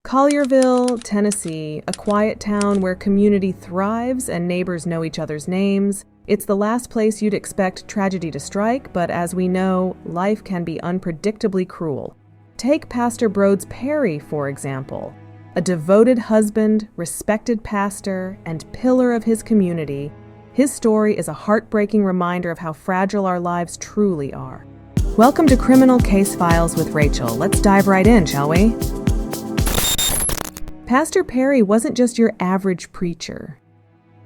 Collierville, Tennessee, a quiet town where community thrives and neighbors know each other's names. It's the last place you'd expect tragedy to strike, but as we know, life can be unpredictably cruel. Take Pastor Brodes Perry, for example. A devoted husband, respected pastor, and pillar of his community, his story is a heartbreaking reminder of how fragile our lives truly are. Welcome to Criminal Case Files with Rachel. Let's dive right in, shall we? Pastor Perry wasn't just your average preacher.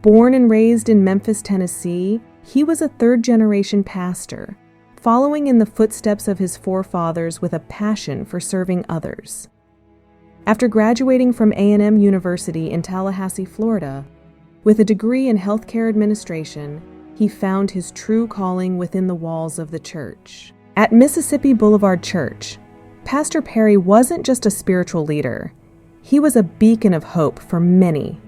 Born and raised in Memphis, Tennessee, he was a third-generation pastor, following in the footsteps of his forefathers with a passion for serving others. After graduating from A&M University in Tallahassee, Florida, with a degree in healthcare administration, he found his true calling within the walls of the church. At Mississippi Boulevard Church, Pastor Perry wasn't just a spiritual leader. He was a beacon of hope for many.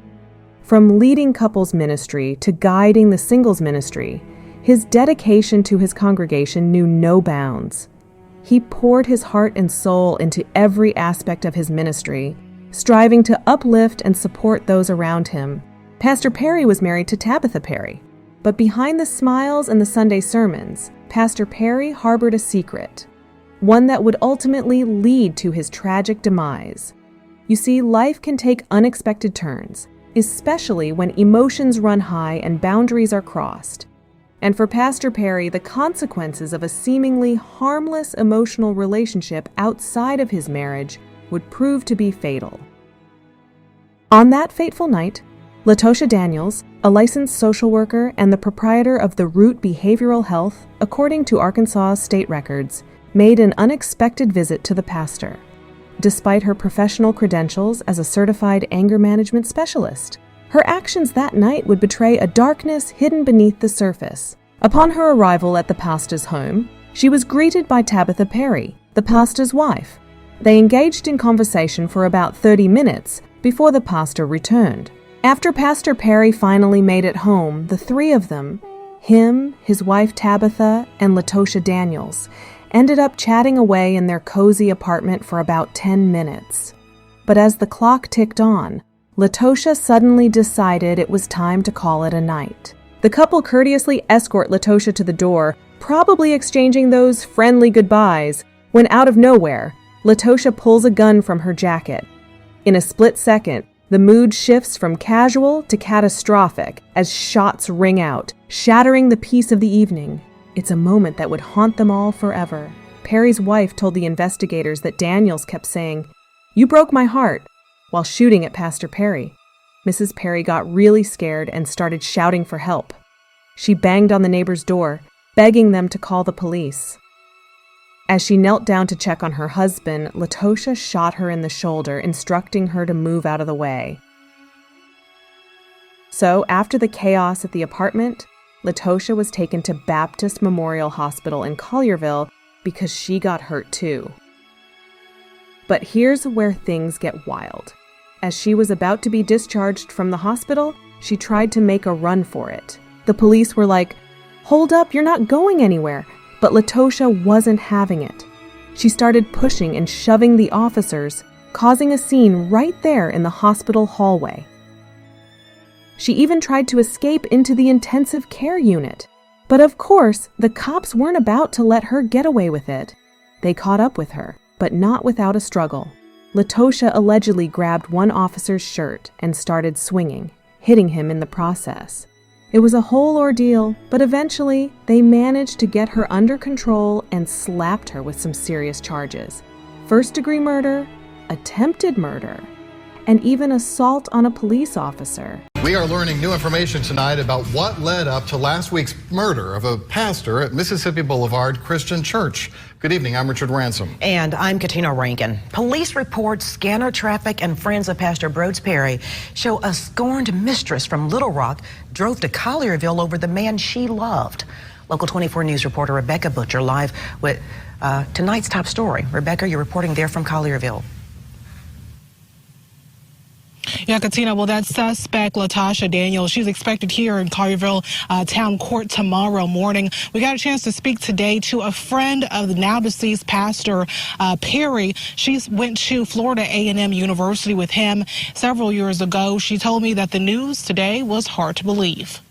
From leading couples ministry to guiding the singles ministry, his dedication to his congregation knew no bounds. He poured his heart and soul into every aspect of his ministry, striving to uplift and support those around him. Pastor Perry was married to Tabitha Perry, but behind the smiles and the Sunday sermons, Pastor Perry harbored a secret, one that would ultimately lead to his tragic demise. You see, life can take unexpected turns, especially when emotions run high and boundaries are crossed. And for Pastor Perry, the consequences of a seemingly harmless emotional relationship outside of his marriage would prove to be fatal. On that fateful night, Latoshia Daniels, a licensed social worker and the proprietor of the Root Behavioral Health, according to Arkansas state records, made an unexpected visit to the pastor, despite her professional credentials as a certified anger management specialist. Her actions that night would betray a darkness hidden beneath the surface. Upon her arrival at the pastor's home, she was greeted by Tabitha Perry, the pastor's wife. They engaged in conversation for about 30 minutes before the pastor returned. After Pastor Perry finally made it home, the three of them, him, his wife Tabitha, and Latoshia Daniels, ended up chatting away in their cozy apartment for about 10 minutes. But as the clock ticked on, Latoshia suddenly decided it was time to call it a night. The couple courteously escort Latoshia to the door, probably exchanging those friendly goodbyes, when out of nowhere, Latoshia pulls a gun from her jacket. In a split second, the mood shifts from casual to catastrophic as shots ring out, shattering the peace of the evening. It's a moment that would haunt them all forever. Perry's wife told the investigators that Daniels kept saying, "You broke my heart," while shooting at Pastor Perry. Mrs. Perry got really scared and started shouting for help. She banged on the neighbor's door, begging them to call the police. As she knelt down to check on her husband, Latoshia shot her in the shoulder, instructing her to move out of the way. So, after the chaos at the apartment, Latoshia was taken to Baptist Memorial Hospital in Collierville because she got hurt too. But here's where things get wild. As she was about to be discharged from the hospital, she tried to make a run for it. The police were like, "Hold up, you're not going anywhere." But Latoshia wasn't having it. She started pushing and shoving the officers, causing a scene right there in the hospital hallway. She even tried to escape into the intensive care unit. But of course, the cops weren't about to let her get away with it. They caught up with her, but not without a struggle. Latoshia allegedly grabbed one officer's shirt and started swinging, hitting him in the process. It was a whole ordeal, but eventually they managed to get her under control and slapped her with some serious charges. First-degree murder, attempted murder, and even assault on a police officer. We are learning new information tonight about what led up to last week's murder of a pastor at Mississippi Boulevard Christian Church. Good evening, I'm Richard Ransom. And I'm Katina Rankin. Police reports scanner traffic and friends of Pastor Brodes Perry show a scorned mistress from Little Rock drove to Collierville over the man she loved. Local 24 News reporter Rebecca Butcher live with tonight's top story. Rebecca, you're reporting there from Collierville. Yeah, Katina, well, that suspect, Latoshia Daniels, she's expected here in Collierville Town Court tomorrow morning. We got a chance to speak today to a friend of the now deceased Pastor Perry. She went to Florida A&M University with him several years ago. She told me that the news today was hard to believe.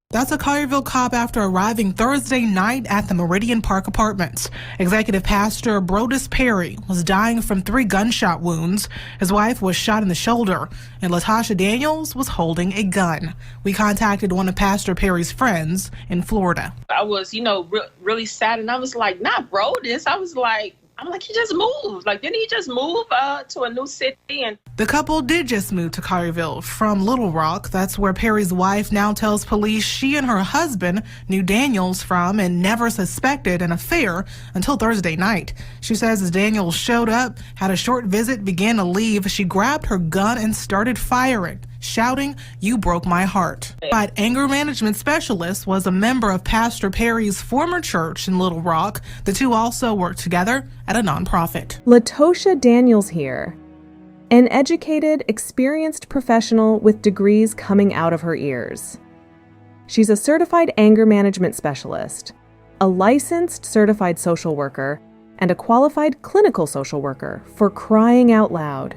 That's a Collierville cop after arriving Thursday night at the Meridian Park Apartments. Executive Pastor Brodes Perry was dying from 3 gunshot wounds. His wife was shot in the shoulder, and Latoshia Daniels was holding a gun. We contacted one of Pastor Perry's friends in Florida. I was, really sad, and I was like, not Brodes. I'm like, he just moved. Like, didn't he just move to a new city? And the couple did just move to Collierville from Little Rock. That's where Perry's wife now tells police she and her husband knew Daniels from and never suspected an affair until Thursday night. She says as Daniels showed up, had a short visit, began to leave, she grabbed her gun and started firing, shouting, "You broke my heart." But anger management specialist was a member of Pastor Perry's former church in Little Rock. The two also worked together at a nonprofit. Latoshia Daniels here, an educated, experienced professional with degrees coming out of her ears. She's a certified anger management specialist, a licensed certified social worker, and a qualified clinical social worker, for crying out loud.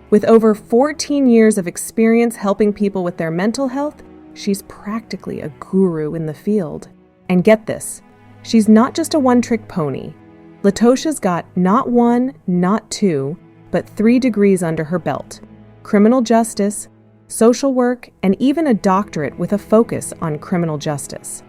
With over 14 years of experience helping people with their mental health, she's practically a guru in the field. And get this, she's not just a one-trick pony. Latoshia's got not 1, not 2, but 3 degrees under her belt: criminal justice, social work, and even a doctorate with a focus on criminal justice.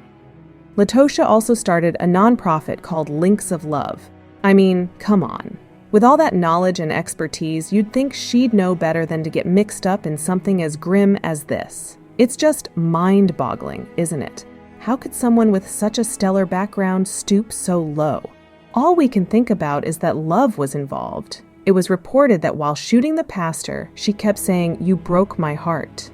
Latoshia also started a nonprofit called Links of Love. I mean, come on. With all that knowledge and expertise, you'd think she'd know better than to get mixed up in something as grim as this. It's just mind-boggling, isn't it? How could someone with such a stellar background stoop so low? All we can think about is that love was involved. It was reported that while shooting the pastor, she kept saying, "You broke my heart."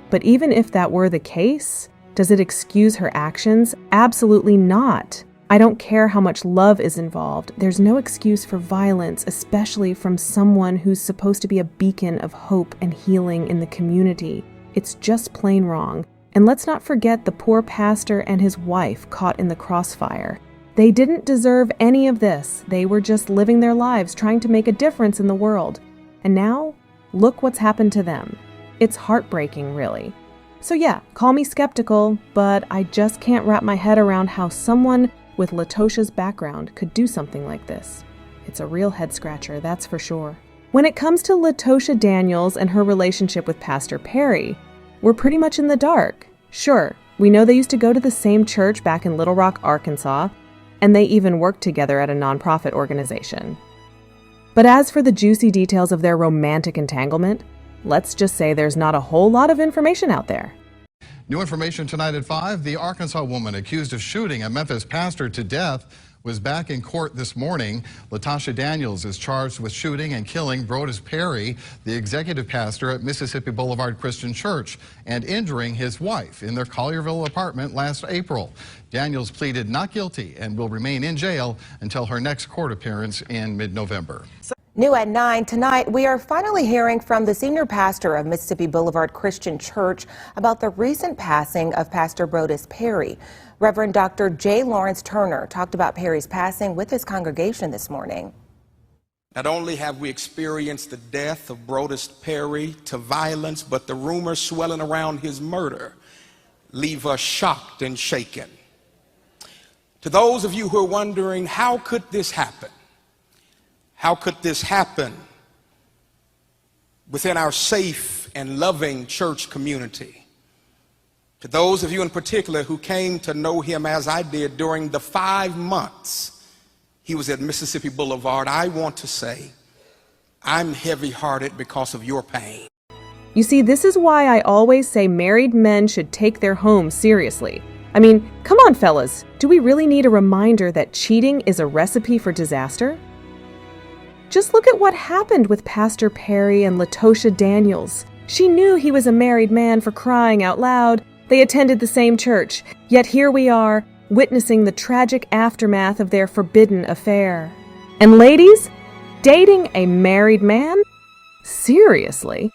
But even if that were the case, does it excuse her actions? Absolutely not. I don't care how much love is involved. There's no excuse for violence, especially from someone who's supposed to be a beacon of hope and healing in the community. It's just plain wrong. And let's not forget the poor pastor and his wife caught in the crossfire. They didn't deserve any of this. They were just living their lives, trying to make a difference in the world. And now, look what's happened to them. It's heartbreaking, really. So yeah, call me skeptical, but I just can't wrap my head around how someone with Latoshia's background could do something like this. It's a real head-scratcher, that's for sure. When it comes to Latoshia Daniels and her relationship with Pastor Perry, we're pretty much in the dark. Sure, we know they used to go to the same church back in Little Rock, Arkansas, and they even worked together at a nonprofit organization. But as for the juicy details of their romantic entanglement, let's just say there's not a whole lot of information out there. New information tonight at 5. The Arkansas woman accused of shooting a Memphis pastor to death was back in court this morning. Latoshia Daniels is charged with shooting and killing Brodes Perry, the executive pastor at Mississippi Boulevard Christian Church, and injuring his wife in their Collierville apartment last April. Daniels pleaded not guilty and will remain in jail until her next court appearance in mid-November. New at 9 tonight, we are finally hearing from the senior pastor of Mississippi Boulevard Christian Church about the recent passing of Pastor Brodes Perry. Reverend Dr. J. Lawrence Turner talked about Perry's passing with his congregation this morning. Not only have we experienced the death of Brodes Perry to violence, but the rumors swelling around his murder leave us shocked and shaken. To those of you who are wondering, how could this happen? How could this happen within our safe and loving church community? To those of you in particular who came to know him as I did during the 5 months he was at Mississippi Boulevard, I want to say, I'm heavy-hearted because of your pain. You see, this is why I always say married men should take their homes seriously. I mean, come on, fellas. Do we really need a reminder that cheating is a recipe for disaster? Just look at what happened with Pastor Perry and Latoshia Daniels. She knew he was a married man, for crying out loud. They attended the same church, yet here we are, witnessing the tragic aftermath of their forbidden affair. And ladies, Dating a married man? Seriously?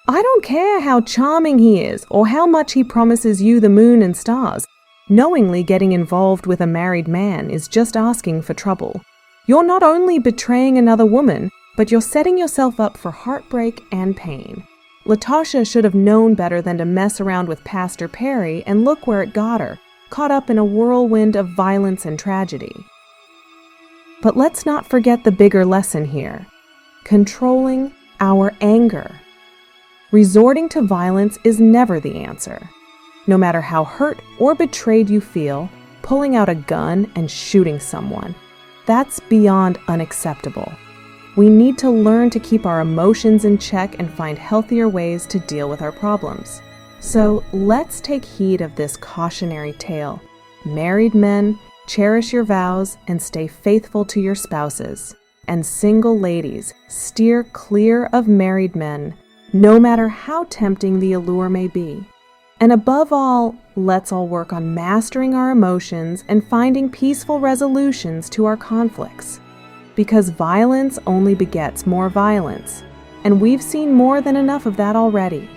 I don't care how charming he is or how much he promises you the moon and stars. Knowingly getting involved with a married man is just asking for trouble. You're not only betraying another woman, but you're setting yourself up for heartbreak and pain. Latoshia should have known better than to mess around with Pastor Perry, and look where it got her, caught up in a whirlwind of violence and tragedy. But let's not forget the bigger lesson here: controlling our anger. Resorting to violence is never the answer. No matter how hurt or betrayed you feel, pulling out a gun and shooting someone, that's beyond unacceptable. We need to learn to keep our emotions in check and find healthier ways to deal with our problems. So let's take heed of this cautionary tale. Married men, cherish your vows and stay faithful to your spouses. And single ladies, steer clear of married men, no matter how tempting the allure may be. And above all, let's all work on mastering our emotions and finding peaceful resolutions to our conflicts. Because violence only begets more violence, and we've seen more than enough of that already.